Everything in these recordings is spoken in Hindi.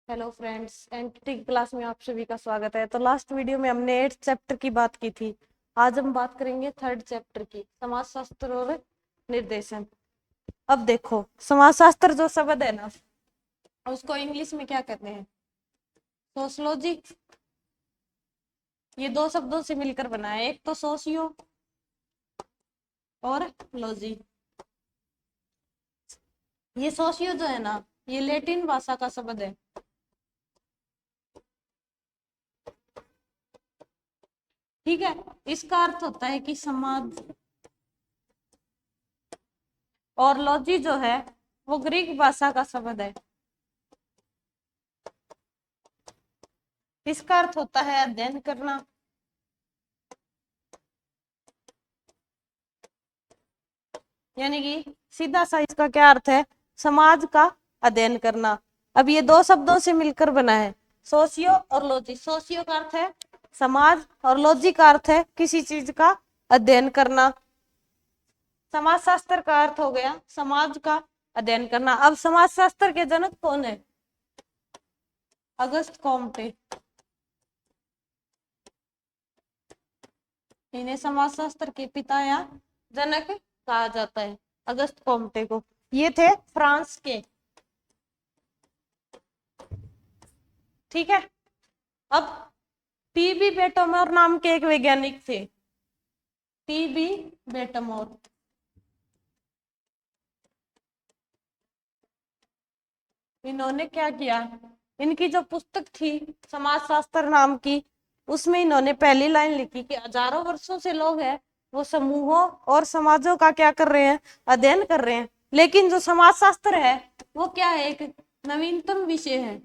हेलो फ्रेंड्स, एंटिटी की क्लास में आप सभी का स्वागत है। तो लास्ट वीडियो में हमने 8th चैप्टर की बात की थी। आज हम बात करेंगे 3rd चैप्टर की, समाजशास्त्र और निर्देशन। अब देखो, समाजशास्त्र जो शब्द है ना, उसको इंग्लिश में क्या कहते हैं? सोशलॉजी। ये दो शब्दों से मिलकर बना है, एक तो सोशियो और लॉजी। ये सोशियो जो है ना, ये लैटिन भाषा का शब्द है। ठीक है, इसका अर्थ होता है कि समाज। और लॉजी जो है वो ग्रीक भाषा का शब्द है। इसका अर्थ होता है अध्ययन करना। यानी कि सीधा सा इसका क्या अर्थ है? समाज का अध्ययन करना। अब ये दो शब्दों से मिलकर बना है, सोशियो और लॉजी। सोशियो का अर्थ है समाज और लॉजी का अर्थ है किसी चीज का अध्ययन करना। समाजशास्त्र का अर्थ हो गया समाज का अध्ययन करना। अब समाजशास्त्र के जनक कौन है? अगस्त कॉम्टे। इन्हें समाजशास्त्र के पिता या जनक कहा जाता है, अगस्त कॉम्टे को। ये थे फ्रांस के। ठीक है। अब टीबी बेटमोर नाम के एक वैज्ञानिक थे, टीबी बेटमोर। इन्होंने क्या किया? इनकी जो पुस्तक थी समाजशास्त्र नाम की, उसमें इन्होंने पहली लाइन लिखी कि हजारों वर्षों से लोग हैं वो समूहों और समाजों का क्या कर रहे हैं? अध्ययन कर रहे हैं। लेकिन जो समाजशास्त्र है वो क्या है? एक नवीनतम विषय है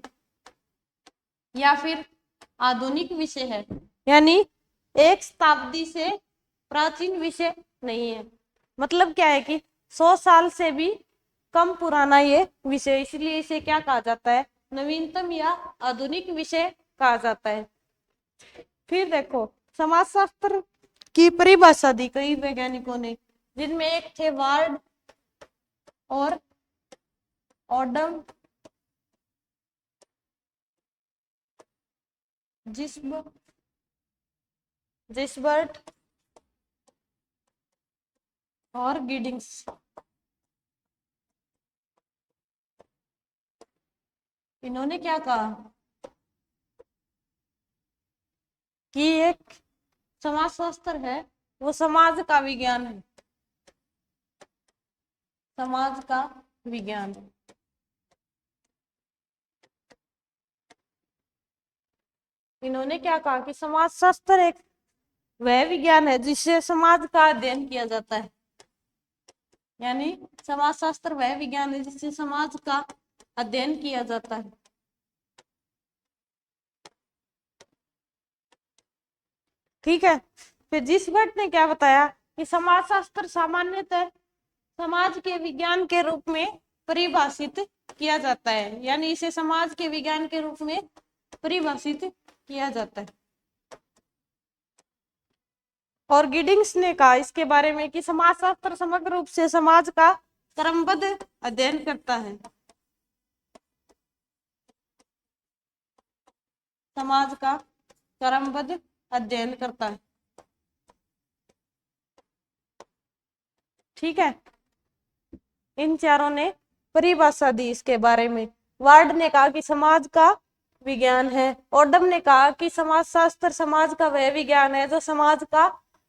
या फिर आधुनिक विषय है। यानी एक शताब्दी से प्राचीन विषय नहीं है। मतलब क्या है कि 100 साल से भी कम पुराना ये विषय, इसलिए इसे क्या कहा जाता है? नवीनतम या आधुनिक विषय कहा जाता है। फिर देखो, समाजशास्त्र की परिभाषा दी कई वैज्ञानिकों ने, जिनमें एक थे वार्ड और ऑडम जिसबर्ट और गिडिंग्स। इन्होंने क्या कहा कि एक समाजशास्त्र है वो समाज का विज्ञान है, समाज का विज्ञान। इन्होंने क्या कहा कि समाजशास्त्र एक वह विज्ञान है जिससे समाज का अध्ययन किया जाता है। यानी समाजशास्त्र वह विज्ञान है जिससे समाज का अध्ययन किया जाता है। ठीक है। फिर जिस भट्ट ने क्या बताया कि समाजशास्त्र सामान्यतः समाज के विज्ञान के रूप में परिभाषित किया जाता है। यानी इसे समाज के विज्ञान के रूप में परिभाषित किया जाता है। और गिडिंग्स ने कहा इसके बारे में कि समाजशास्त्र समग्र रूप से समाज का क्रमबद्ध अध्ययन करता है। समाज का क्रमबद्ध अध्ययन करता है। ठीक है। इन चारों ने परिभाषा दी इसके बारे में। वार्ड ने कहा कि समाज का विज्ञान है। ओडम ने कहा कि समाजशास्त्र समाज का वह विज्ञान है जो समाज का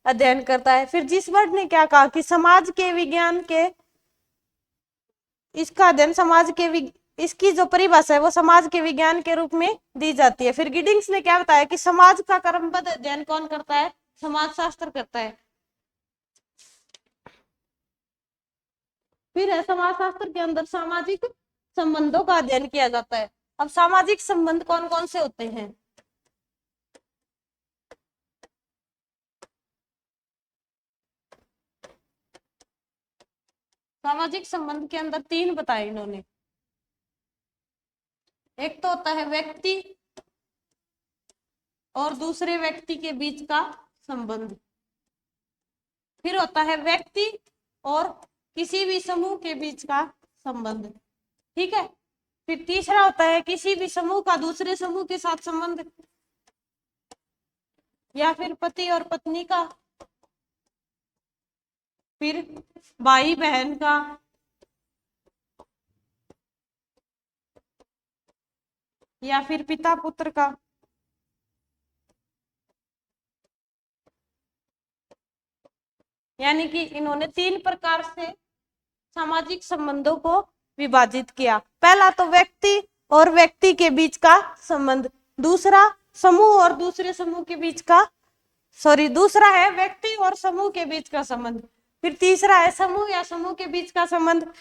अध्ययन करता है। फिर जिस वर्ड ने क्या कहा कि समाज के विज्ञान के इसका अध्ययन समाज के इसकी जो परिभाषा है वो समाज के विज्ञान के रूप में दी जाती है। फिर गिडिंग्स ने क्या बताया कि समाज का क्रमबद्ध अध्ययन कौन करता है? समाजशास्त्र करता है। फिर है समाजशास्त्र के अंदर सामाजिक संबंधों का अध्ययन किया जाता है। अब सामाजिक संबंध कौन कौन से होते हैं? सामाजिक संबंध के अंदर 3 बताए इन्होंने। एक तो होता है व्यक्ति और दूसरे व्यक्ति के बीच का संबंध। फिर होता है व्यक्ति और किसी भी समूह के बीच का संबंध। ठीक है। फिर तीसरा होता है किसी भी समूह का दूसरे समूह के साथ संबंध, या फिर पति और पत्नी का, फिर भाई बहन का, या फिर पिता पुत्र का। यानी कि इन्होंने 3 प्रकार से सामाजिक संबंधों को विभाजित किया। पहला तो व्यक्ति और व्यक्ति के बीच का संबंध, दूसरा समूह और दूसरे समूह के बीच का, दूसरा है व्यक्ति और समूह के बीच का संबंध, फिर तीसरा है समूह या समूह के बीच का संबंध,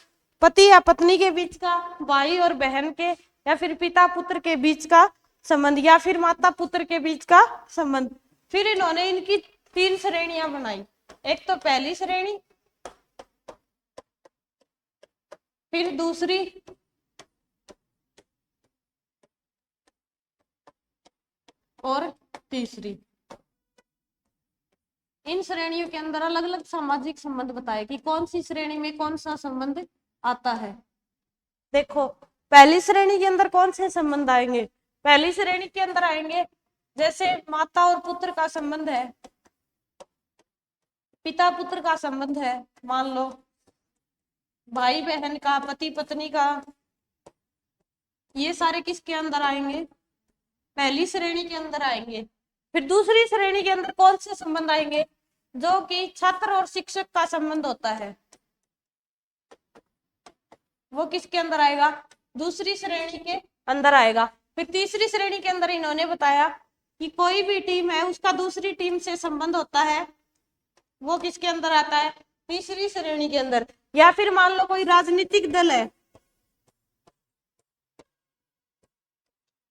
पति या पत्नी के बीच का, भाई और बहन के, या फिर पिता पुत्र के बीच का संबंध, या फिर माता पुत्र के बीच का संबंध। फिर इन्होंने इनकी 3 श्रेणियां बनाई। एक तो पहली श्रेणी, फिर दूसरी, और तीसरी। इन श्रेणियों के अंदर अलग अलग सामाजिक संबंध बताए कि कौन सी श्रेणी में कौन सा संबंध आता है। देखो पहली श्रेणी के अंदर कौन से संबंध आएंगे, पहली श्रेणी के अंदर आएंगे जैसे माता और पुत्र का संबंध है, पिता पुत्र का संबंध है, मान लो भाई बहन का, पति पत्नी का, ये सारे किसके अंदर आएंगे, पहली श्रेणी के अंदर आएंगे। फिर दूसरी श्रेणी के अंदर कौन से संबंध आएंगे, जो कि छात्र और शिक्षक का संबंध होता है, वो किसके अंदर आएगा, दूसरी श्रेणी के अंदर आएगा। फिर तीसरी श्रेणी के अंदर इन्होंने बताया कि कोई भी टीम है उसका दूसरी टीम से संबंध होता है, वो किसके अंदर आता है, तीसरी श्रेणी के अंदर। या फिर मान लो कोई राजनीतिक दल है,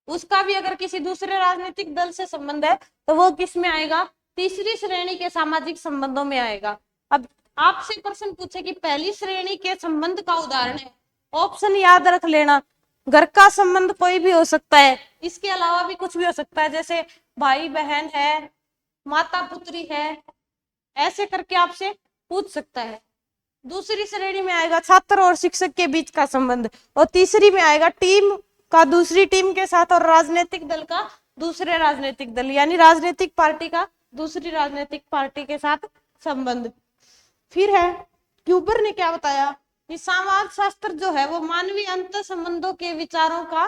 उसका भी अगर किसी दूसरे राजनीतिक दल से संबंध है तो वो किस में आएगा, तीसरी श्रेणी के सामाजिक संबंधों में आएगा। अब आपसे प्रश्न पूछे कि पहली श्रेणी के संबंध का उदाहरण है, ऑप्शन याद रख लेना, घर का संबंध कोई भी हो सकता है, इसके अलावा भी कुछ भी हो सकता है, जैसे भाई बहन है, माता पुत्री है, ऐसे करके आपसे पूछ सकता है। दूसरी श्रेणी में आएगा छात्र और शिक्षक के बीच का संबंध, और तीसरी में आएगा टीम का दूसरी टीम के साथ और राजनीतिक दल का दूसरे राजनीतिक दल, यानी राजनीतिक पार्टी का दूसरी राजनीतिक पार्टी के साथ संबंध। फिर है क्यूबर ने क्या बताया कि समाज शास्त्र जो है वो मानवीय अंत संबंधों के विचारों का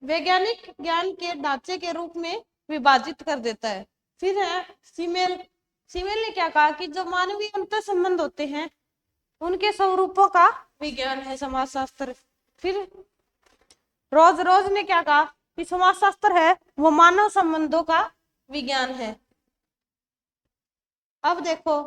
वैज्ञानिक ज्ञान के ढांचे के रूप में विभाजित कर देता है। फिर है सीमेल ने क्या कहा कि जो मानवीय अंत संबंध होते हैं उनके स्वरूपों का विज्ञान है समाजशास्त्र। फिर रोज ने क्या कहा कि समाजशास्त्र है वो मानव संबंधों का विज्ञान है। अब देखो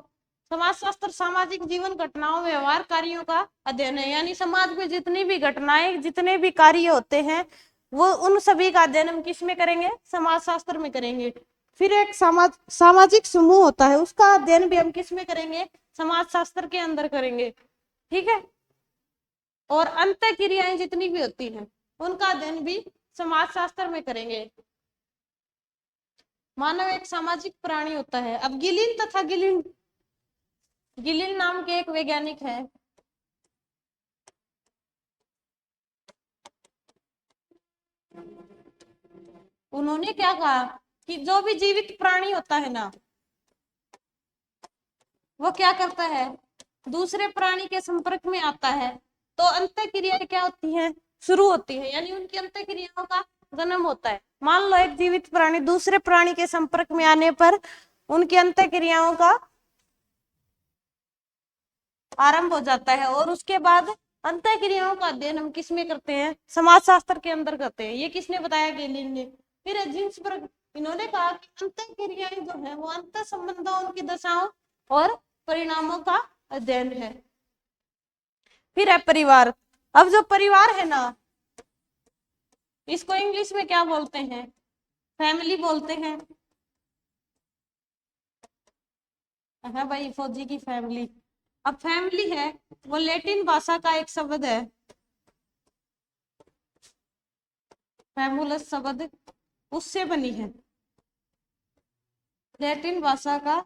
समाजशास्त्र सामाजिक जीवन घटनाओं व्यवहार कार्यों का अध्ययन है, यानी समाज में जितनी भी घटनाएं जितने भी कार्य होते हैं वो उन सभी का अध्ययन हम किस में करेंगे, समाजशास्त्र में करेंगे। फिर एक सामाजिक समूह होता है उसका अध्ययन भी हम किस में करेंगे, समाजशास्त्र के अंदर करेंगे, ठीक है। और अंतः क्रियाएं जितनी भी होती हैं उनका अध्ययन भी समाजशास्त्र में करेंगे। मानव एक सामाजिक प्राणी होता है। अब गिलिन नाम के एक वैज्ञानिक है, उन्होंने क्या कहा कि जो भी जीवित प्राणी होता है ना वो क्या करता है, दूसरे प्राणी के संपर्क में आता है तो अंतः क्रियाएं क्या होती हैं, शुरू होती है, यानी उनकी अंतः क्रियाओं का जन्म होता है। मान लो एक जीवित प्राणी दूसरे प्राणी के संपर्क में आने पर उनकी अंतः क्रियाओं का आरंभ हो जाता है, और उसके बाद अंतः क्रियाओं का अध्ययन हम किस में करते हैं, समाजशास्त्र के अंदर करते हैं। ये किसने बताया, गेलिन ने। फिर जिन्सबर्ग, इन्होंने कहा कि अंतः क्रियाएं जो है वो अंतः संबंधों, उनकी दशाओं और परिणामों का अध्ययन है। फिर है परिवार। अब जो परिवार है ना इसको इंग्लिश में क्या बोलते हैं, फैमिली बोलते हैं। है भाई फौजी की फैमिली। अब फैमिली है वो लैटिन भाषा का एक शब्द है, फैमुलस शब्द उससे बनी है, लैटिन भाषा का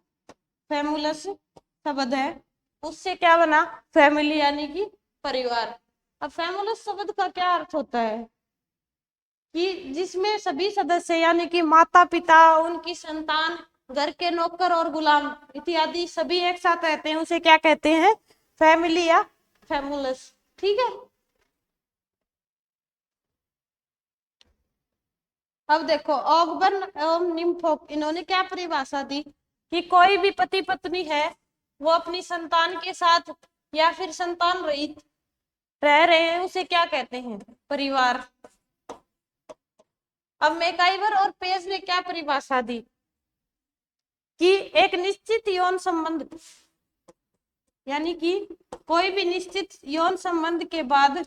फैमुलस शब्द है, उससे क्या बना, फैमिली यानी कि परिवार। अब फैमुलस शब्द का क्या अर्थ होता है कि जिसमें सभी सदस्य यानी कि माता पिता, उनकी संतान, घर के नौकर और गुलाम इत्यादि सभी एक साथ रहते हैं, उसे क्या कहते हैं? फैमिली या फैमुलस। ठीक है। अब देखो ऑगबर्न एवं निम्फोक इन्होंने क्या परिभाषा दी कि कोई भी पति पत्नी है वो अपनी संतान के साथ या फिर संतान रहित रह रहे हैं, उसे क्या कहते हैं? परिवार। अब मैकाइवर और पेज ने क्या परिभाषा दी कि एक निश्चित यौन संबंध यानी कि कोई भी निश्चित यौन संबंध के बाद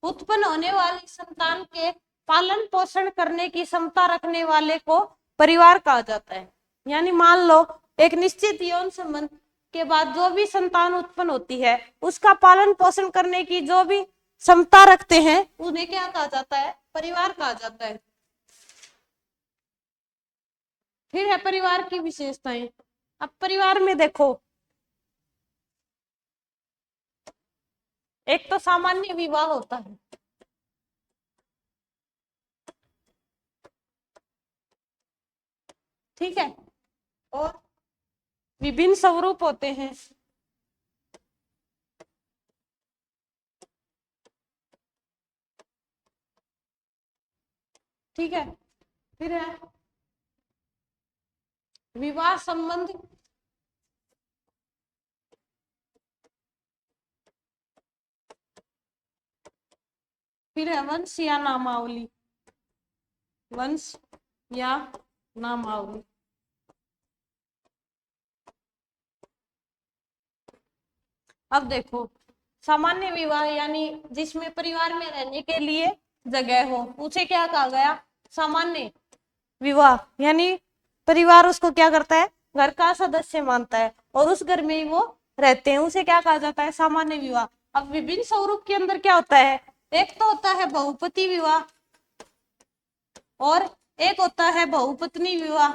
उत्पन्न होने वाली संतान के पालन पोषण करने की क्षमता रखने वाले को परिवार कहा जाता है। यानी मान लो एक निश्चित यौन संबंध के बाद जो भी संतान उत्पन्न होती है उसका पालन पोषण करने की जो भी क्षमता रखते हैं उन्हें क्या कहा जाता है? परिवार कहा जाता है। फिर है परिवार की विशेषताएं। अब परिवार में देखो, एक तो सामान्य विवाह होता है, ठीक है, और विभिन्न स्वरूप होते हैं। ठीक है। फिर है विवाह संबंध, फिर है वंश या नामावली, वंश या नामावली। अब देखो सामान्य विवाह यानी जिसमें परिवार में रहने के लिए जगह हो उसे क्या कहा गया? सामान्य विवाह। यानी परिवार उसको क्या करता है? घर का सदस्य मानता है और उस घर में ही वो रहते हैं, उसे क्या कहा जाता है? सामान्य विवाह। अब विभिन्न स्वरूप के अंदर क्या होता है? एक तो होता है बहुपति विवाह और एक होता है बहुपत्नी विवाह।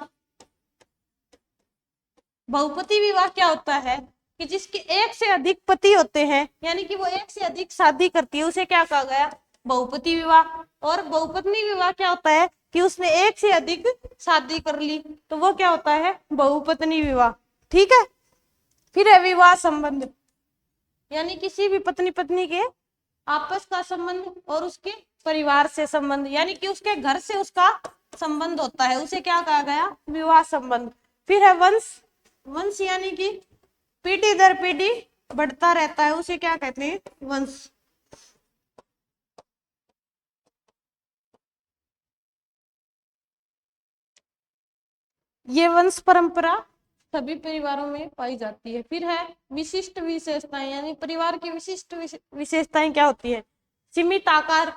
बहुपति विवाह क्या होता है कि जिसके एक से अधिक पति होते हैं, यानी कि वो एक से अधिक शादी करती है, उसे क्या कहा गया? बहुपति विवाह। और बहुपत्नी विवाह क्या होता है कि उसने एक से अधिक शादी कर ली, तो वो क्या होता है? बहुपत्नी विवाह। ठीक है। फिर है विवाह संबंध, यानी किसी भी पत्नी पत्नी के आपस का संबंध और उसके परिवार से संबंध, यानी कि उसके घर से उसका संबंध होता है, उसे क्या कहा गया? विवाह संबंध। फिर है वंश, वंश यानी कि पीढ़ी दर पीढ़ी बढ़ता रहता है, उसे क्या कहते हैं? वंश। ये वंश परंपरा सभी परिवारों में पाई जाती है। फिर है विशिष्ट विशेषताएं, यानी परिवार की विशिष्ट विशेषताएं क्या होती है? सीमित आकार,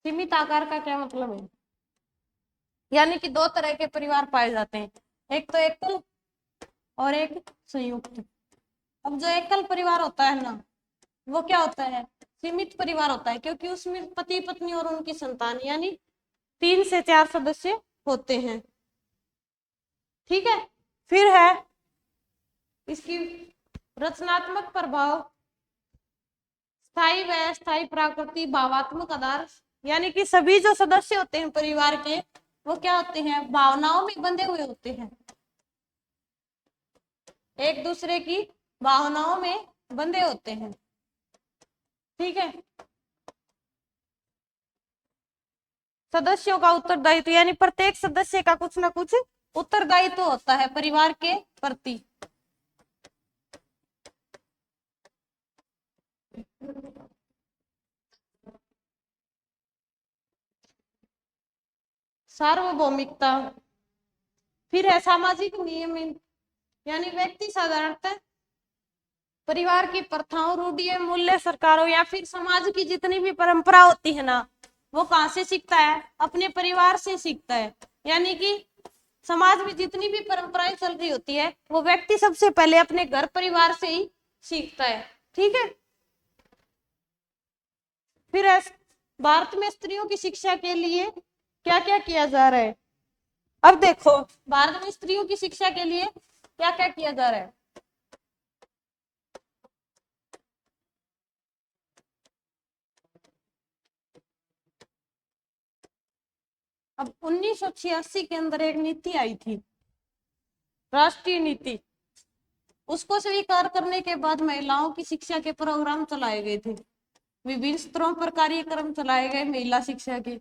सीमित आकार का क्या मतलब है? यानी कि दो तरह के परिवार पाए जाते हैं, एक तो एकल और एक संयुक्त। अब जो एकल परिवार होता है ना, वो क्या होता है? सीमित परिवार होता है, क्योंकि उसमें पति पत्नी और उनकी संतान यानी 3 से 4 सदस्य होते हैं। ठीक है। फिर है इसकी रचनात्मक प्रभाव, स्थायी व अस्थायी प्रकृति, भावात्मक आधार, यानी कि सभी जो सदस्य होते हैं परिवार के वो क्या होते हैं? भावनाओं में बंधे हुए होते हैं, एक दूसरे की भावनाओं में बंधे होते हैं। ठीक है। सदस्यों का उत्तरदायित्व, यानी प्रत्येक सदस्य का कुछ ना कुछ उत्तरदायित्व होता है परिवार के प्रति। सार्वभौमिकता, फिर है सामाजिक नियम, यानी व्यक्ति साधारणतः परिवार की प्रथाओं, रूढ़ियों, मूल्य, सरकारों या फिर समाज की जितनी भी परंपरा होती है ना, वो कहाँ से सीखता है? अपने परिवार से सीखता है। यानी कि समाज में जितनी भी परंपराएं चल रही होती है वो व्यक्ति सबसे पहले अपने घर परिवार से ही सीखता है। ठीक है। फिर भारत में स्त्रियों की शिक्षा के लिए क्या क्या किया जा रहा है? अब देखो भारत में स्त्रियों की शिक्षा के लिए क्या क्या किया जा रहा है। अब 1986 के अंदर एक नीति आई थी, राष्ट्रीय नीति। उसको स्वीकार करने के बाद महिलाओं की शिक्षा के प्रोग्राम चलाए गए थे, विभिन्न स्तरों पर कार्यक्रम चलाए गए महिला शिक्षा के।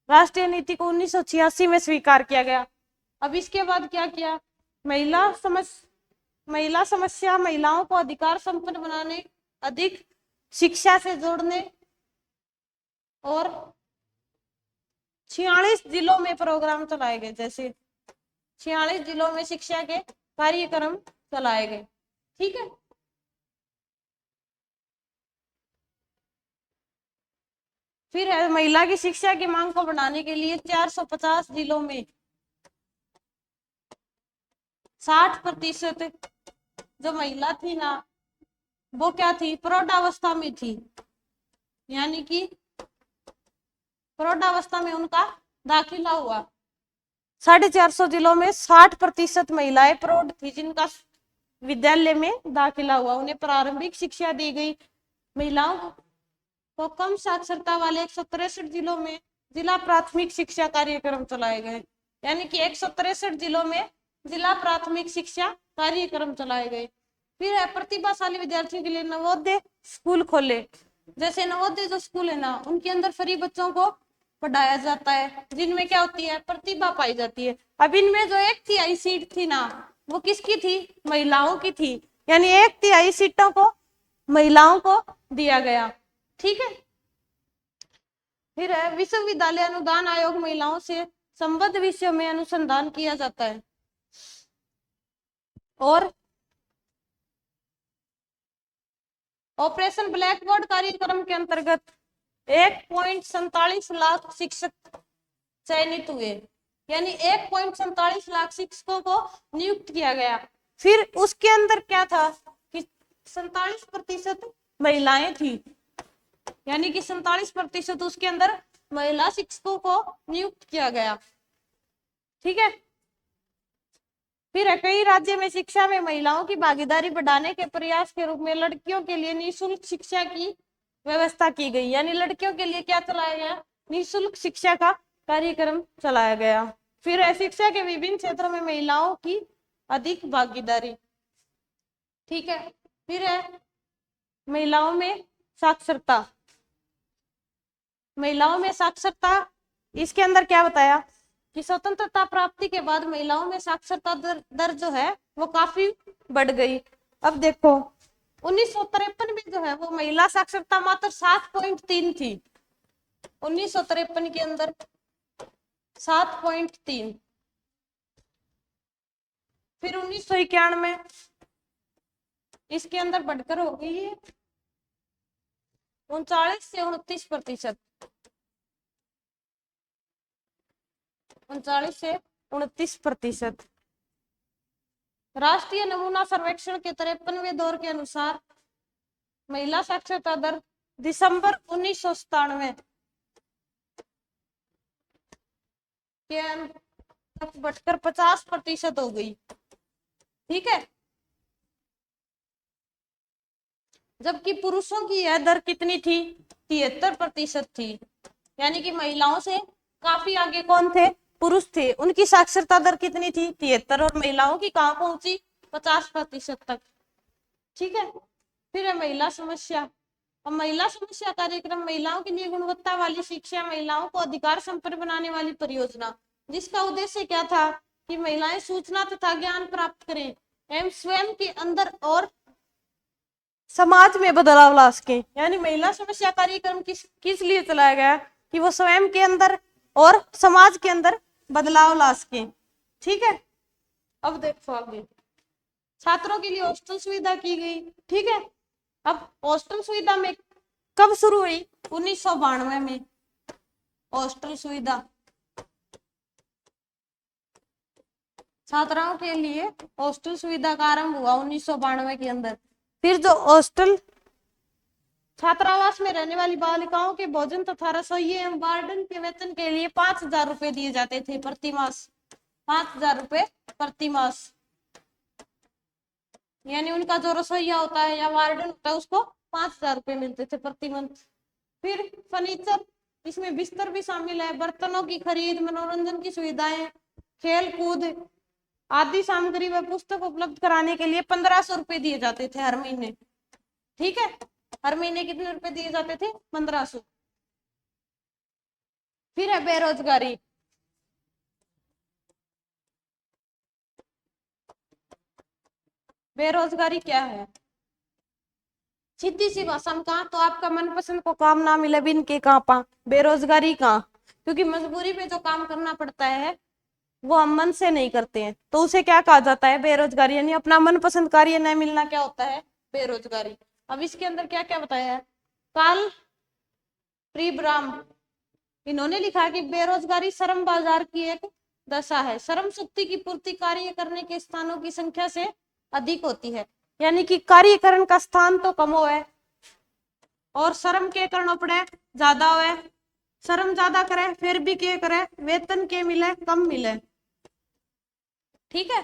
राष्ट्रीय नीति को 1986 में स्वीकार किया गया। अब इसके बाद क्या किया, महिला समस्या, महिलाओं को अधिकार संपन्न बनाने, अधिक शिक्षा से जोड़ने और 46 जिलों में प्रोग्राम चलाए गए। जैसे 46 जिलों में शिक्षा के कार्यक्रम चलाए गए। ठीक है, फिर है महिला की शिक्षा की मांग को बढ़ाने के लिए 450 जिलों में 60% जो महिला थी ना, वो क्या थी, प्रौढ़ावस्था में थी, यानी कि प्रौढ़ावस्था में उनका दाखिला हुआ। 450 जिलों में 60% महिलाएं प्रौढ़ थी जिनका विद्यालय में दाखिला हुआ, उन्हें प्रारंभिक शिक्षा दी गई। महिलाओं को कम साक्षरता वाले 163 जिलों में जिला प्राथमिक शिक्षा कार्यक्रम चलाए गए, यानी कि 163 जिलों में जिला प्राथमिक शिक्षा कार्यक्रम चलाए गए। फिर है प्रतिभाशाली विद्यार्थियों के लिए नवोदय स्कूल खोले। जैसे नवोदय जो स्कूल है ना, उनके अंदर फ्री बच्चों को पढ़ाया जाता है, जिनमें क्या होती है, प्रतिभा पाई जाती है। अब इनमें जो 1/3 सीट थी ना, वो किसकी थी, महिलाओं की थी, यानी 1/3 सीटों को महिलाओं को दिया गया। ठीक है, फिर है विश्वविद्यालय अनुदान आयोग, महिलाओं से संबद्ध विषयों में अनुसंधान किया जाता है। और ऑपरेशन ब्लैक बोर्ड कार्यक्रम के अंतर्गत 1.47 लाख शिक्षक चयनित हुए, यानी 1.47 लाख शिक्षकों को नियुक्त किया गया। फिर उसके अंदर क्या था कि 47% महिलाएं थी, यानी कि 47% उसके अंदर महिला शिक्षकों को नियुक्त किया गया। ठीक है, फिर कई राज्य में शिक्षा में महिलाओं की भागीदारी बढ़ाने के प्रयास के रूप में लड़कियों के लिए निःशुल्क शिक्षा की व्यवस्था की गई, यानी लड़कियों के लिए क्या चलाया गया, निःशुल्क शिक्षा का कार्यक्रम चलाया गया। फिर शिक्षा के विभिन्न क्षेत्रों में महिलाओं की अधिक भागीदारी। ठीक है, फिर है महिलाओं में साक्षरता। महिलाओं में साक्षरता, इसके अंदर क्या बताया कि स्वतंत्रता प्राप्ति के बाद महिलाओं में साक्षरता दर जो है वो काफी बढ़ गई। अब देखो 1953 में जो है वो महिला साक्षरता मात्र 7.3 थी, 1953 के अंदर 7.3। फिर 1991 में इसके अंदर बढ़कर हो गई है 39 से 29%, 39 से 29%। राष्ट्रीय नमूना सर्वेक्षण के 53वें दौर के अनुसार महिला साक्षरता दर दिसंबर 1997 के तक बढ़कर 50% हो गई। ठीक है, जबकि पुरुषों की यह दर कितनी थी, 73% थी, यानी कि महिलाओं से काफी आगे कौन थे, पुरुष थे। उनकी साक्षरता दर कितनी थी, 73, और महिलाओं की कहां पहुंची, 50% तक। ठीक है, फिर है महिला समस्या। अब महिला समस्या कार्यक्रम महिलाओं के लिए गुणवत्ता वाली शिक्षा, महिलाओं को अधिकार संपन्न बनाने वाली परियोजना, जिसका उद्देश्य क्या था कि महिलाएं सूचना तथा ज्ञान प्राप्त करें एवं स्वयं के अंदर और समाज में बदलाव ला सके। यानी महिला समस्या कार्यक्रम किस लिए चलाया गया कि वो स्वयं के अंदर और समाज के अंदर बदलाव ला सके। ठीक है, अब देखो आगे छात्रों के लिए हॉस्टल सुविधा की गई। ठीक है, अब हॉस्टल सुविधा में कब शुरू हुई, 1992 में हॉस्टल सुविधा छात्राओं के लिए हॉस्टल सुविधा का आरंभ हुआ 1992 के अंदर। फिर जो हॉस्टल छात्रावास में रहने वाली बालिकाओं के भोजन तथा रसोई एवं वार्डन के वेतन के लिए 5,000 रुपए दिए जाते थे प्रति मास, 5,000 रुपए प्रति मास। यानी उनका जो रसोईया होता है या वार्डन होता है उसको 5,000 रुपये मिलते थे प्रति मंथ। फिर फर्नीचर, इसमें बिस्तर भी शामिल है, बर्तनों की खरीद, मनोरंजन की सुविधाएं, खेल कूद आदि सामग्री व पुस्तक उपलब्ध कराने के लिए 1,500 रुपये दिए जाते थे हर महीने। ठीक है, हर महीने कितने रुपए दिए जाते थे? 1,500। फिर है बेरोजगारी। बेरोजगारी क्या है? सीधी सी भाषा में कहा तो आपका मनपसंद को काम ना मिले बिन के कहाँ पा बेरोजगारी कहाँ, क्योंकि मजबूरी में जो काम करना पड़ता है वो हम मन से नहीं करते हैं, तो उसे क्या कहा जाता है? बेरोजगारी। यानी अपना मनपसंद कार्य न मिलना क्या होता है? बेरोजगारी। अब इसके अंदर क्या क्या बताया है? काल प्रीब्राम इन्होंने लिखा कि बेरोजगारी श्रम बाजार की एक दशा है, श्रम शक्ति की पूर्ति कार्य करने के स्थानों की संख्या से अधिक होती है। यानी कि कार्यकरण का स्थान तो कम हो है और श्रम के करना पड़े ज्यादा हो, श्रम ज्यादा करे फिर भी क्या करे? वेतन के मिले कम मिले। ठीक है,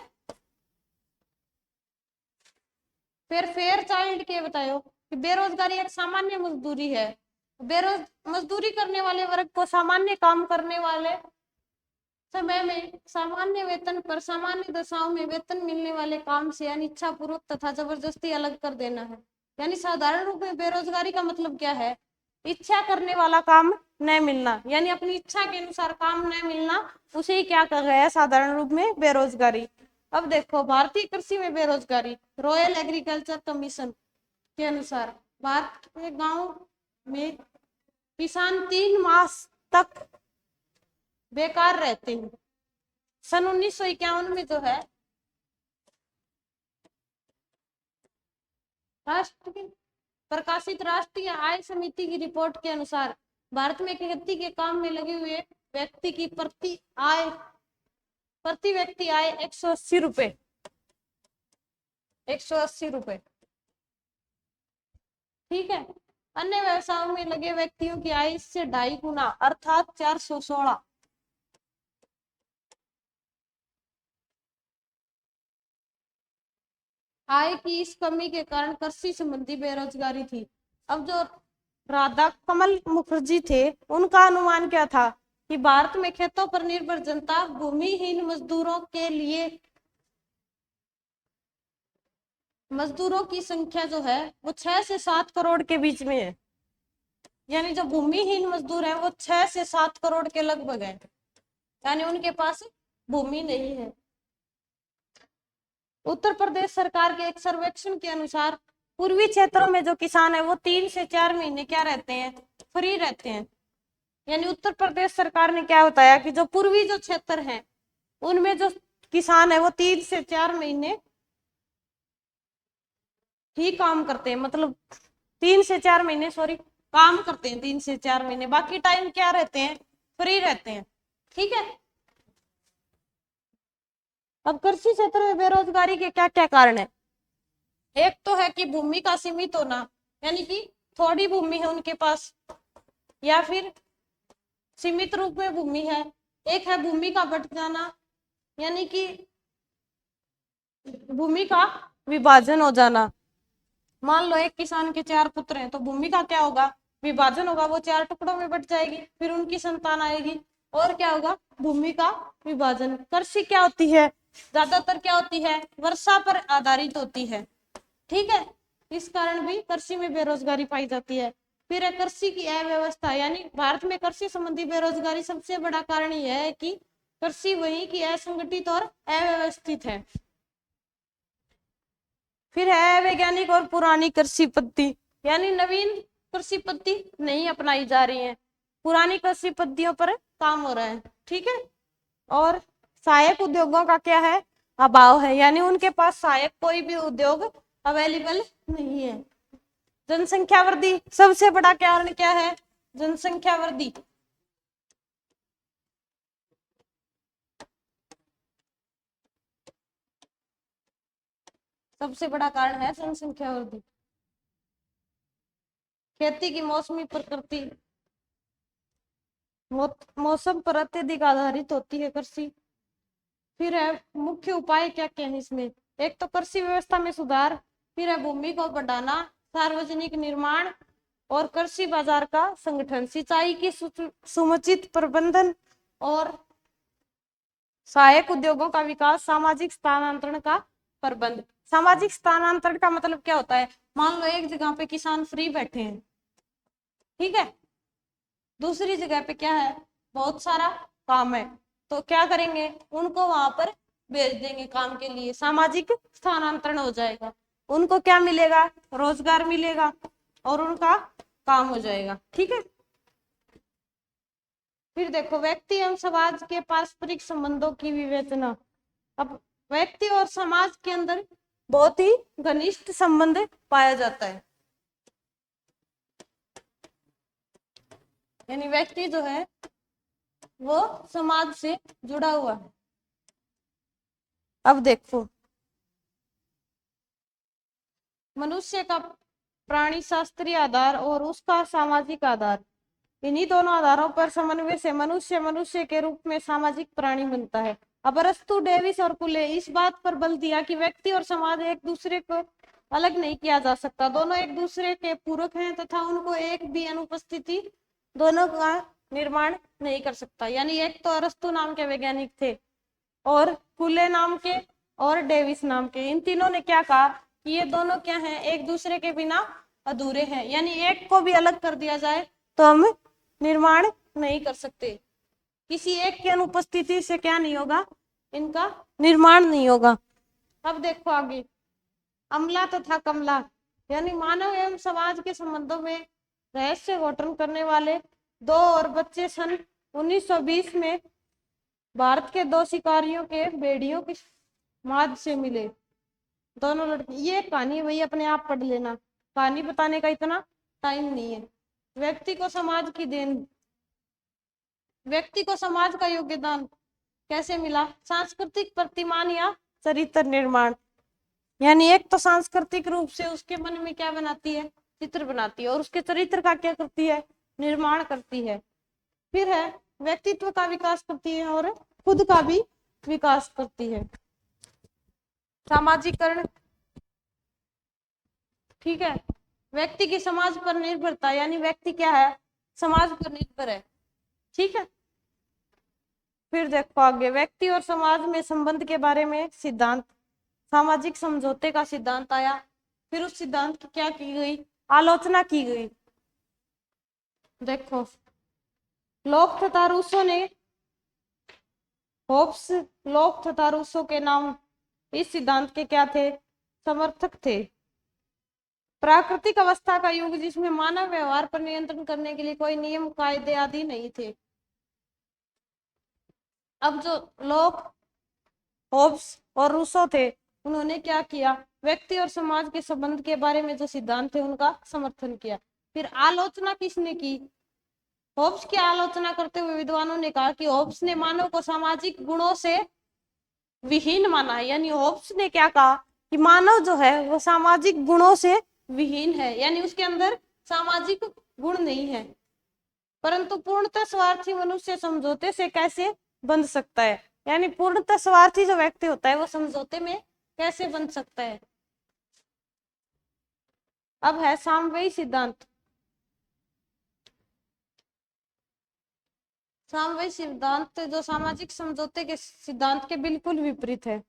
फिर फेयर चाइल्ड के बतायो कि बेरोजगारी एक सामान्य मजदूरी है, मजदूरी करने वाले वर्ग को सामान्य काम करने वाले समय में सामान्य वेतन पर सामान्य दशाओं में वेतन मिलने वाले काम से अनिच्छा पूर्वक तथा जबरदस्ती अलग कर देना है। यानी साधारण रूप में बेरोजगारी का मतलब क्या है? इच्छा करने वाला काम न मिलना, यानी अपनी इच्छा के अनुसार काम न मिलना, उसे ही क्या कर रहा है साधारण रूप में? बेरोजगारी। अब देखो भारतीय कृषि में बेरोजगारी, रॉयल एग्रीकल्चर कमीशन के अनुसार भारत के गांव में किसान 3 मास तक बेकार रहते हैं। सन 1951 में जो है प्रकाशित राष्ट्रीय आय समिति की रिपोर्ट के अनुसार भारत में खेती के काम में लगे हुए व्यक्ति की प्रति व्यक्ति आय 180 रुपए, 180 रुपए। ठीक है, अन्य व्यवसायों में लगे व्यक्तियों की आय इससे 2.5 गुना अर्थात 416। आय की इस कमी के कारण कृषि संबंधी बेरोजगारी थी। अब जो राधा कमल मुखर्जी थे उनका अनुमान क्या था कि भारत में खेतों पर निर्भर जनता भूमिहीन मजदूरों की संख्या जो है वो 6 से 7 करोड़ के बीच में है। यानी जो भूमिहीन मजदूर है वो 6 से 7 करोड़ के लगभग है, यानी उनके पास भूमि नहीं है। उत्तर प्रदेश सरकार के एक सर्वेक्षण के अनुसार पूर्वी क्षेत्रों में जो किसान है वो 3 से 4 महीने क्या रहते हैं? फ्री रहते हैं। यानी उत्तर प्रदेश सरकार ने क्या बताया कि जो पूर्वी जो क्षेत्र है उनमें जो किसान है वो 3 से 4 महीने ही काम करते हैं, मतलब 3 से 4 महीने सॉरी काम करते हैं, 3 से 4 महीने, बाकी टाइम क्या रहते हैं? फ्री रहते हैं। ठीक है, अब कृषि क्षेत्र में बेरोजगारी के क्या क्या कारण है? एक तो है कि भूमि का सीमित होना, यानी कि थोड़ी भूमि है उनके पास या फिर सीमित रूप में भूमि है। एक है भूमि का बट जाना, यानी कि भूमि का विभाजन हो जाना। मान लो एक किसान के 4 पुत्र हैं तो भूमि का क्या होगा? विभाजन होगा, वो 4 टुकड़ों में बट जाएगी, फिर उनकी संतान आएगी और क्या होगा? भूमि का विभाजन। कृषि क्या होती है? ज्यादातर क्या होती है? वर्षा पर आधारित होती है। ठीक है, इस कारण भी कृषि में बेरोजगारी पाई जाती है। फिर है कृषि की अव्यवस्था, यानी भारत में कृषि संबंधी बेरोजगारी सबसे बड़ा कारण यह है कि कृषि वही की असंगठित और अव्यवस्थित है। फिर है वैज्ञानिक और पुरानी कृषि पद्धति, यानी नवीन कृषि पद्धति नहीं अपनाई जा रही है, पुरानी कृषि पद्धतियों पर काम हो रहा है। ठीक है, और सहायक उद्योगों का क्या है? अभाव है, यानी उनके पास सहायक कोई भी उद्योग अवेलेबल नहीं है। जनसंख्या वृद्धि, सबसे बड़ा कारण क्या है? जनसंख्या वृद्धि। सबसे बड़ा कारण है जनसंख्या वृद्धि। खेती की मौसमी प्रकृति, मौसम पर अत्यधिक आधारित होती है कृषि। फिर है मुख्य उपाय क्या क्या है इसमें? एक तो कृषि व्यवस्था में सुधार, फिर है भूमि को बढ़ाना, सार्वजनिक निर्माण और कृषि बाजार का संगठन, सिंचाई की समुचित प्रबंधन और सहायक उद्योगों का विकास, सामाजिक स्थानांतरण का प्रबंध। सामाजिक स्थानांतरण का मतलब क्या होता है? मान लो एक जगह पे किसान फ्री बैठे हैं, ठीक है, दूसरी जगह पे क्या है, बहुत सारा काम है, तो क्या करेंगे, उनको वहां पर भेज देंगे काम के लिए, सामाजिक स्थानांतरण हो जाएगा। उनको क्या मिलेगा? रोजगार मिलेगा और उनका काम हो जाएगा, ठीक है। फिर देखो व्यक्ति एवं समाज के पारस्परिक संबंधों की विवेचना। अब व्यक्ति और समाज के अंदर बहुत ही घनिष्ठ संबंध पाया जाता है, यानी व्यक्ति जो है वो समाज से जुड़ा हुआ है। अब देखो मनुष्य का प्राणी शास्त्रीय आधार और उसका सामाजिक आधार, इन्हीं दोनों आधारों पर समन्वय से मनुष्य मनुष्य के रूप में सामाजिक प्राणी बनता है। अब अरस्तु, डेविस और पुले इस बात पर बल दिया कि व्यक्ति और समाज एक दूसरे को अलग नहीं किया जा सकता, दोनों एक दूसरे के पूरक हैं तथा उनको एक भी अनुपस्थिति दोनों का निर्माण नहीं कर सकता। यानी एक तो अरस्तु नाम के वैज्ञानिक थे और पुले नाम के और डेविस नाम के, इन तीनों ने क्या कहा कि ये दोनों क्या हैं, एक दूसरे के बिना अधूरे हैं, यानी एक को भी अलग कर दिया जाए तो हम निर्माण नहीं कर सकते, किसी एक की अनुपस्थिति से क्या नहीं होगा, इनका निर्माण नहीं होगा। अब देखो आगे अमला तथा कमला, यानी मानव एवं समाज के संबंधों में रहस्य गठन करने वाले दो और बच्चे सन 1920 में भारत के दो शिकारियों के भेड़ियों के माद से मिले, दोनों लड़के। ये कहानी वही अपने आप पढ़ लेना, कहानी बताने का इतना टाइम नहीं है। व्यक्ति को समाज की देन, व्यक्ति को समाज का योगदान कैसे मिला? सांस्कृतिक प्रतिमान या चरित्र निर्माण, यानी एक तो सांस्कृतिक रूप से उसके मन में क्या बनाती है, चित्र बनाती है, और उसके चरित्र का क्या करती है, निर्माण करती है। फिर है व्यक्तित्व का विकास करती है और खुद का भी विकास करती है। सामाजिकरण, ठीक है, व्यक्ति की समाज पर निर्भरता, यानी व्यक्ति क्या है, समाज पर निर्भर है, ठीक है। फिर देखो आगे व्यक्ति और समाज में संबंध के बारे में सिद्धांत, सामाजिक समझौते का सिद्धांत आया, फिर उस सिद्धांत की क्या की गई, आलोचना की गई। देखो लोक तथा रूसो ने, होब्स, लोक तथा रूसो के नाम इस सिद्धांत के क्या थे, समर्थक थे। प्राकृतिक अवस्था का युग जिसमें मानव व्यवहार पर नियंत्रण करने के लिए कोई नियम कायदे आदि नहीं थे। अब जो लोग होब्स और रूसो थे उन्होंने क्या किया, व्यक्ति और समाज के संबंध के बारे में जो सिद्धांत थे उनका समर्थन किया। फिर आलोचना किसने की, होब्स की आलोचना करते हुए विद्वानों ने कहा कि होब्स ने मानव को सामाजिक गुणों से विहीन माना है, यानी होब्स ने क्या कहा कि मानव जो है वो सामाजिक गुणों से विहीन है, यानी उसके अंदर सामाजिक गुण नहीं है, परंतु पूर्णतः स्वार्थी मनुष्य समझौते से कैसे बंध सकता है, यानी पूर्णतः स्वार्थी जो व्यक्ति होता है वो समझौते में कैसे बंध सकता है। अब है सामवेई सिद्धांत, सामवेई सिद्धांत जो सामाजिक समझौते के सिद्धांत के बिल्कुल विपरीत है।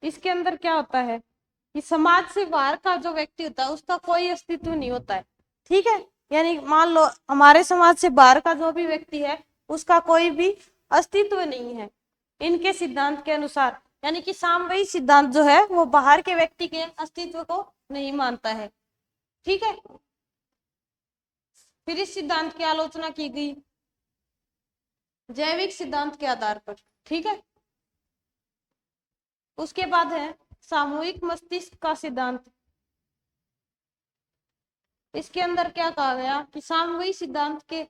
इसके अंदर क्या होता है कि समाज से बाहर का जो व्यक्ति होता है उसका कोई अस्तित्व नहीं होता है, ठीक है, यानी मान लो हमारे समाज से बाहर का जो भी व्यक्ति है उसका कोई भी अस्तित्व नहीं है इनके सिद्धांत के अनुसार, यानी कि सामवेई सिद्धांत जो है वो बाहर के व्यक्ति के अस्तित्व को नहीं मानता है, ठीक है। फिर इस सिद्धांत की आलोचना की गई जैविक सिद्धांत के आधार पर, ठीक है। उसके बाद है सामूहिक मस्तिष्क का सिद्धांत, इसके अंदर क्या कहा गया कि सामूहिक सिद्धांत के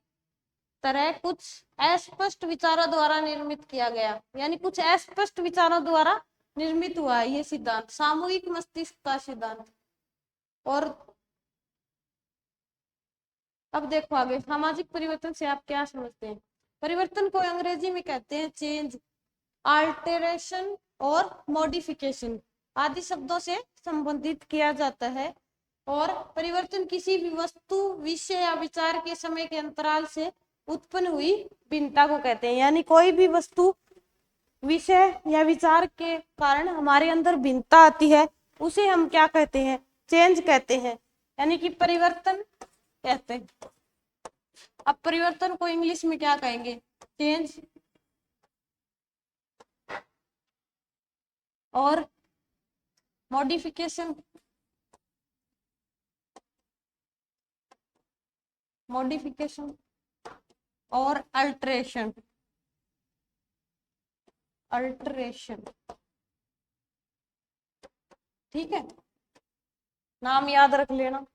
तरह कुछ अस्पष्ट विचारों द्वारा निर्मित किया गया, यानी कुछ अस्पष्ट विचारों द्वारा निर्मित हुआ है ये सिद्धांत, सामूहिक मस्तिष्क का सिद्धांत। और अब देखो आगे सामाजिक परिवर्तन से आप क्या समझते हैं। परिवर्तन को अंग्रेजी में कहते हैं चेंज, आल्टरेशन और मॉडिफिकेशन आदि शब्दों से संबंधित किया जाता है। और परिवर्तन किसी भी वस्तु, विषय या विचार के समय के अंतराल से उत्पन्न हुई भिन्नता को कहते हैं। यानी कोई भी वस्तु, विषय या विचार के कारण हमारे अंदर भिन्नता आती है, उसे हम क्या कहते हैं? चेंज कहते हैं, यानी कि परिवर्तन कहते हैं। अब परिवर्तन को इंग्लिश में क्या कहेंगे? चेंज। और मॉडिफिकेशन, मॉडिफिकेशन और अल्टरेशन, अल्टरेशन। ठीक है, नाम याद रख लेना।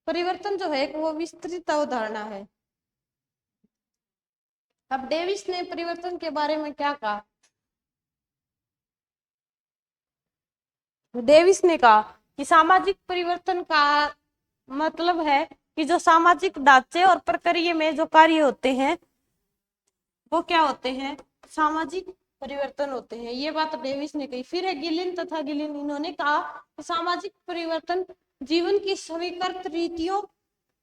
परिवर्तन जो है वो विस्तृत अवधारणा है। अब डेविस ने परिवर्तन के बारे में क्या कहा? डेविस ने कहा कि सामाजिक परिवर्तन का मतलब है कि जो सामाजिक ढांचे और प्रक्रिया में जो कार्य होते हैं वो क्या होते हैं? सामाजिक परिवर्तन होते हैं। ये बात डेविस ने कही। फिर है गिलिन तथा गिलिन, इन्होंने कहा कि सामाजिक परिवर्तन जीवन की स्वीकृत रीतियों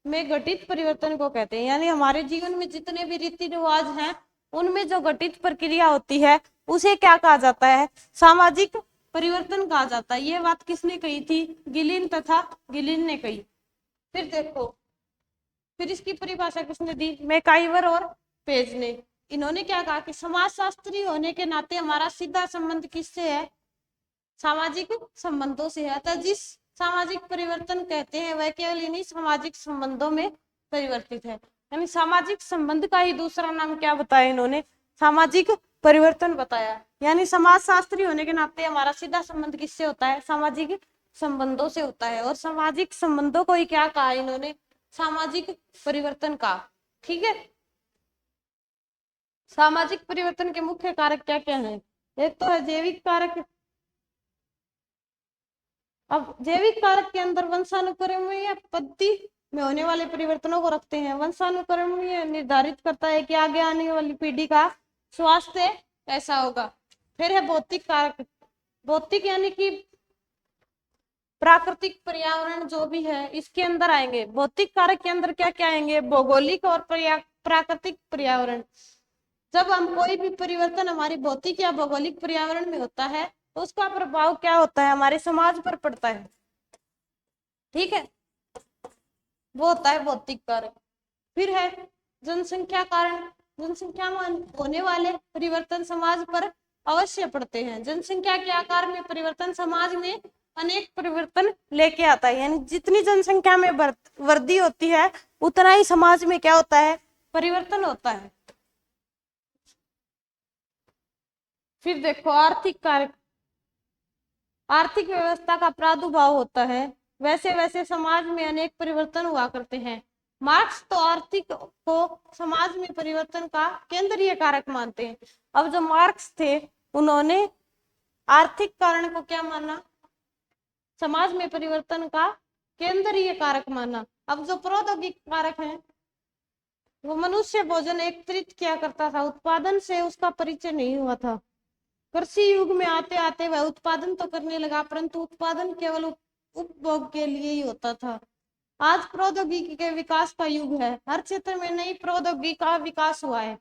में घटित परिवर्तन को कहते हैं। यानी हमारे जीवन में जितने भी रीति रिवाज हैं उनमें जो घटित प्रक्रिया होती है उसे क्या कहा जाता है? सामाजिक परिवर्तन कहा जाता है। ये बात किसने कही थी? गिलिन तथा गिलिन ने कही। फिर देखो, फिर इसकी परिभाषा किसने दी? मैकाइवर और पेज ने। इन्होंने क्या कहा कि समाजशास्त्री होने के नाते हमारा सीधा संबंध किससे है? सामाजिक संबंधों से है। अतः जिस सामाजिक परिवर्तन कहते हैं वह केवल इन्हीं सामाजिक संबंधों में परिवर्तित है। यानी सामाजिक संबंध का ही दूसरा नाम क्या बताया इन्होंने? सामाजिक परिवर्तन बताया। यानी समाजशास्त्री होने के नाते हमारा सीधा संबंध किससे होता है? सामाजिक संबंधों से होता है। और सामाजिक संबंधों को ही क्या कहा इन्होंने? सामाजिक परिवर्तन का। ठीक है, सामाजिक परिवर्तन के मुख्य कारक क्या क्या हैं? एक तो है जैविक कारक। अब जैविक कारक के अंदर वंशानुक्रमणीय पद्धति में होने वाले परिवर्तनों को रखते हैं। वंशानुक्रमणीय निर्धारित करता है कि आगे आने वाली पीढ़ी का स्वास्थ्य कैसा होगा। फिर है भौतिक कारक। भौतिक यानी कि प्राकृतिक पर्यावरण जो भी है इसके अंदर आएंगे। भौतिक कारक के अंदर क्या क्या आएंगे? भौगोलिक और प्राकृतिक पर्यावरण। जब हम कोई भी परिवर्तन हमारी भौतिक या भौगोलिक पर्यावरण में होता है तो उसका प्रभाव क्या होता है? हमारे समाज पर पड़ता है। ठीक है, वो होता है भौतिक कारक। फिर है जनसंख्या कारण। जनसंख्या में होने वाले परिवर्तन समाज पर अवश्य पड़ते हैं। जनसंख्या के आकार में परिवर्तन समाज में अनेक परिवर्तन लेके आता है। यानी जितनी जनसंख्या में वृद्धि होती है उतना ही समाज में क्या होता है? परिवर्तन होता है। फिर देखो आर्थिक कारक। आर्थिक व्यवस्था का प्रादुर्भाव होता है, वैसे वैसे समाज में अनेक परिवर्तन हुआ करते हैं। मार्क्स तो आर्थिक को समाज में परिवर्तन का केंद्रीय कारक मानते हैं। अब जो मार्क्स थे उन्होंने आर्थिक कारण को क्या माना? समाज में परिवर्तन का केंद्रीय कारक माना। अब जो प्रौद्योगिक कारक है वो मनुष्य भोजन एकत्रित किया करता था, उत्पादन से उसका परिचय नहीं हुआ था। कृषि युग में आते आते वह उत्पादन तो करने लगा परंतु उत्पादन केवल उपभोग के लिए ही होता था। आज प्रौद्योगिकी के विकास का युग है, हर क्षेत्र में नई प्रौद्योगिकी का विकास हुआ है।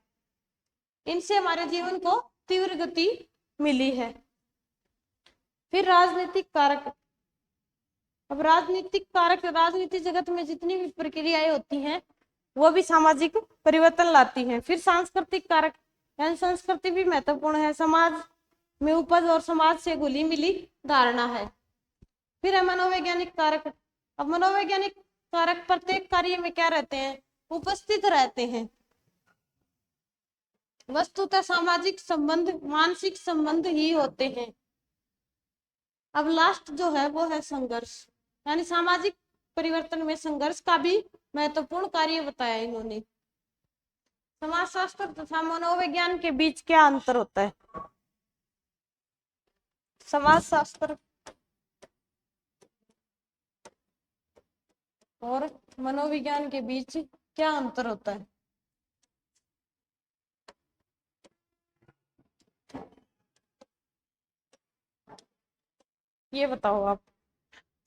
इनसे हमारे जीवन को तीव्र गति मिली है। फिर राजनीतिक कारक। अब राजनीतिक कारक, राजनीति जगत में जितनी भी प्रक्रियाएं होती हैं वो भी सामाजिक परिवर्तन लाती हैं। फिर सांस्कृतिक कारक, यानी संस्कृति भी महत्वपूर्ण है। समाज में उपज और समाज से घुली मिली धारणा है। फिर है मनोवैज्ञानिक कारक। अब मनोवैज्ञानिक कारक प्रत्येक कार्य में क्या रहते हैं? उपस्थित रहते हैं। वस्तुतः सामाजिक संबंध मानसिक संबंध ही होते हैं। अब लास्ट जो है वो है संघर्ष। यानी सामाजिक परिवर्तन में संघर्ष का भी महत्वपूर्ण कार्य बताया इन्होंने। समाजशास्त्र तथा मनोविज्ञान के बीच क्या अंतर होता है? समाजशास्त्र और मनोविज्ञान के बीच क्या अंतर होता है? ये बताओ आप।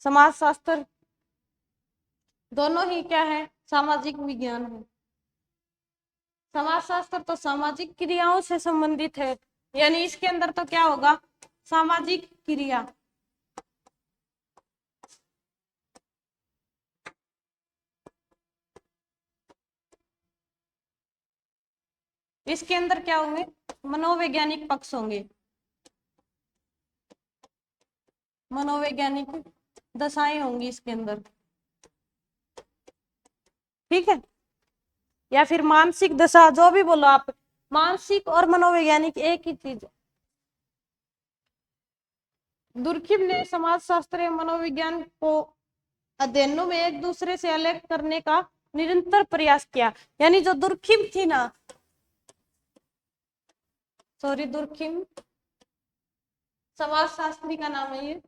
समाजशास्त्र दोनों ही क्या है, सामाजिक विज्ञान है। समाजशास्त्र तो सामाजिक क्रियाओं से संबंधित है, यानी इसके अंदर तो क्या होगा, सामाजिक क्रिया। इसके अंदर क्या होंगे, मनोवैज्ञानिक पक्ष होंगे, मनोवैज्ञानिक दशाएं होंगी इसके अंदर, ठीक है। या फिर मानसिक दशा, जो भी बोलो आप, मानसिक और मनोवैज्ञानिक एक ही चीज है। दुर्खिम ने समाजशास्त्र एवं मनोविज्ञान को अध्ययनों में एक दूसरे से अलग करने का निरंतर प्रयास किया। यानी जो दुर्खिम थी ना, सॉरी, दुर्खिम समाजशास्त्री का नाम है ये,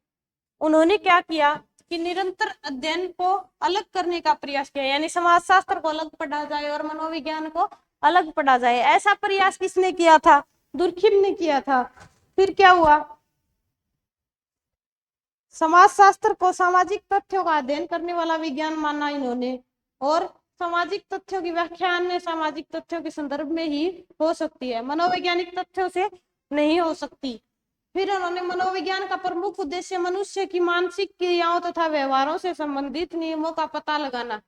उन्होंने क्या किया कि निरंतर अध्ययन को अलग करने का प्रयास किया, यानी समाजशास्त्र को अलग पढ़ा जाए और मनोविज्ञान को अलग पढ़ा जाए। ऐसा प्रयास किसने किया था, दुर्खिम ने किया था। फिर क्या हुआ, समाजशास्त्र को सामाजिक तथ्यों का अध्ययन करने वाला विज्ञान माना इन्होंने, और सामाजिक तथ्यों की व्याख्या अन्य सामाजिक तथ्यों के संदर्भ में ही हो सकती है, मनोवैज्ञानिक तथ्यों से नहीं हो सकती। फिर उन्होंने मनोविज्ञान का प्रमुख उद्देश्य मनुष्य की मानसिक क्रियाओं तथा व्यवहारों से संबंधित नियमों का पता लगाना।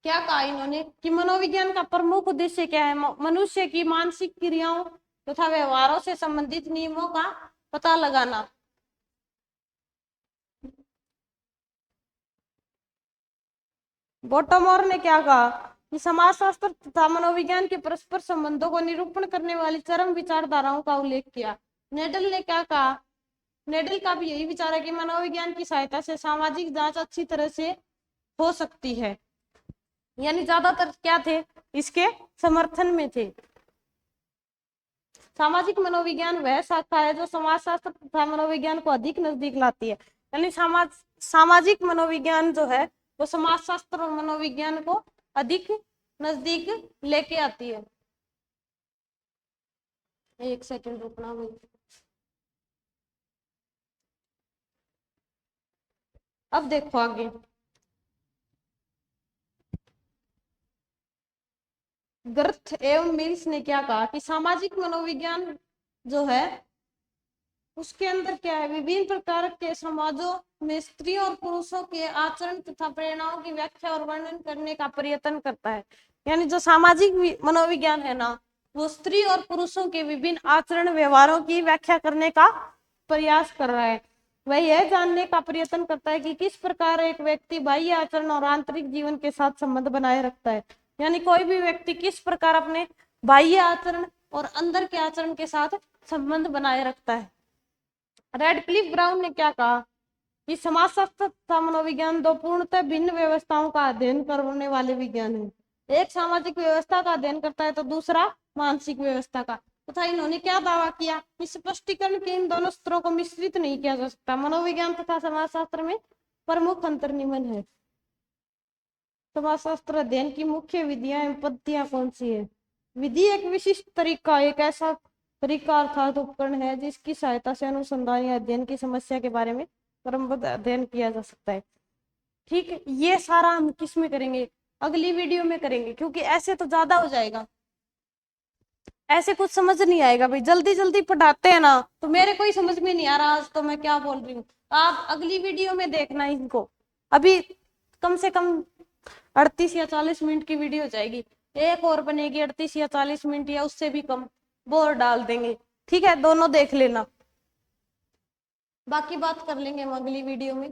क्या कहा इन्होंने कि मनोविज्ञान का प्रमुख उद्देश्य क्या है, मनुष्य की मानसिक क्रियाओं तथा व्यवहारों से संबंधित नियमों का पता लगाना। बोटोमोर ने क्या कहा कि समाजशास्त्र तथा मनोविज्ञान के परस्पर संबंधों को निरूपण करने वाली चरम विचारधाराओं का उल्लेख किया। नेडल ने क्या कहा, नेडल का भी यही विचार है कि मनोविज्ञान की सहायता से सामाजिक जांच अच्छी तरह से हो सकती है, यानी ज्यादातर क्या थे, इसके समर्थन में थे। सामाजिक मनोविज्ञान वह शाखा है जो समाजशास्त्र तथा मनोविज्ञान को अधिक नजदीक लाती है, यानी सामाजिक मनोविज्ञान जो है वो समाजशास्त्र और मनोविज्ञान को अधिक नजदीक लेके आती है। एक सेकंड रुकना भाई। अब देखो आगे, गर्थ एवं मिल्स ने क्या कहा कि सामाजिक मनोविज्ञान जो है उसके अंदर क्या है, विभिन्न प्रकार के समाजों में स्त्रियों और पुरुषों के आचरण तथा प्रेरणाओं की व्याख्या और वर्णन करने का प्रयत्न करता है। यानी जो सामाजिक मनोविज्ञान है ना, वो स्त्री और पुरुषों के विभिन्न आचरण व्यवहारों की व्याख्या करने का प्रयास कर रहा है। वह यह जानने का प्रयत्न करता है कि किस प्रकार एक व्यक्ति बाह्य आचरण और आंतरिक जीवन के साथ संबंध बनाए रखता है, यानी कोई भी व्यक्ति किस प्रकार अपने बाह्य आचरण और अंदर के आचरण के साथ संबंध बनाए रखता है। रेडक्लिफ ब्राउन ने क्या कहा कि समाजशास्त्र तथा मनोविज्ञान दो पूर्णतः भिन्न व्यवस्थाओं का अध्ययन करने वाले विज्ञान है। एक सामाजिक व्यवस्था का अध्ययन करता है तो दूसरा मानसिक व्यवस्था का। तथा इन्होंने क्या दावा किया कि स्पष्टीकरण के इन दोनों स्तरों को मिश्रित नहीं किया जा सकता। मनोविज्ञान तथा समाजशास्त्र में प्रमुख अंतर निम्न है। समाजशास्त्र अध्ययन की मुख्य विधियां एवं पद्धतियां कौन सी है। विधि एक विशिष्ट तरीका, एक ऐसा तरीका अर्थात उपकरण है जिसकी सहायता से अनुसंधान या अध्ययन की समस्या के बारे में क्रमबद्ध अध्ययन किया जा सकता है। ठीक है, ये सारा हम किस में करेंगे, अगली वीडियो में करेंगे, क्योंकि ऐसे तो ज्यादा हो जाएगा, ऐसे कुछ समझ नहीं आएगा भाई। जल्दी जल्दी पढ़ाते हैं ना तो मेरे को ही समझ में नहीं आ रहा आज तो मैं क्या बोल रही हूँ। आप अगली वीडियो में देखना इनको। अभी कम से कम 38 या 40 मिनट की वीडियो हो जाएगी, एक और बनेगी 38 या 40 मिनट या उससे भी कम, वो और डाल देंगे। ठीक है, दोनों देख लेना, बाकी बात कर लेंगे हम अगली वीडियो में।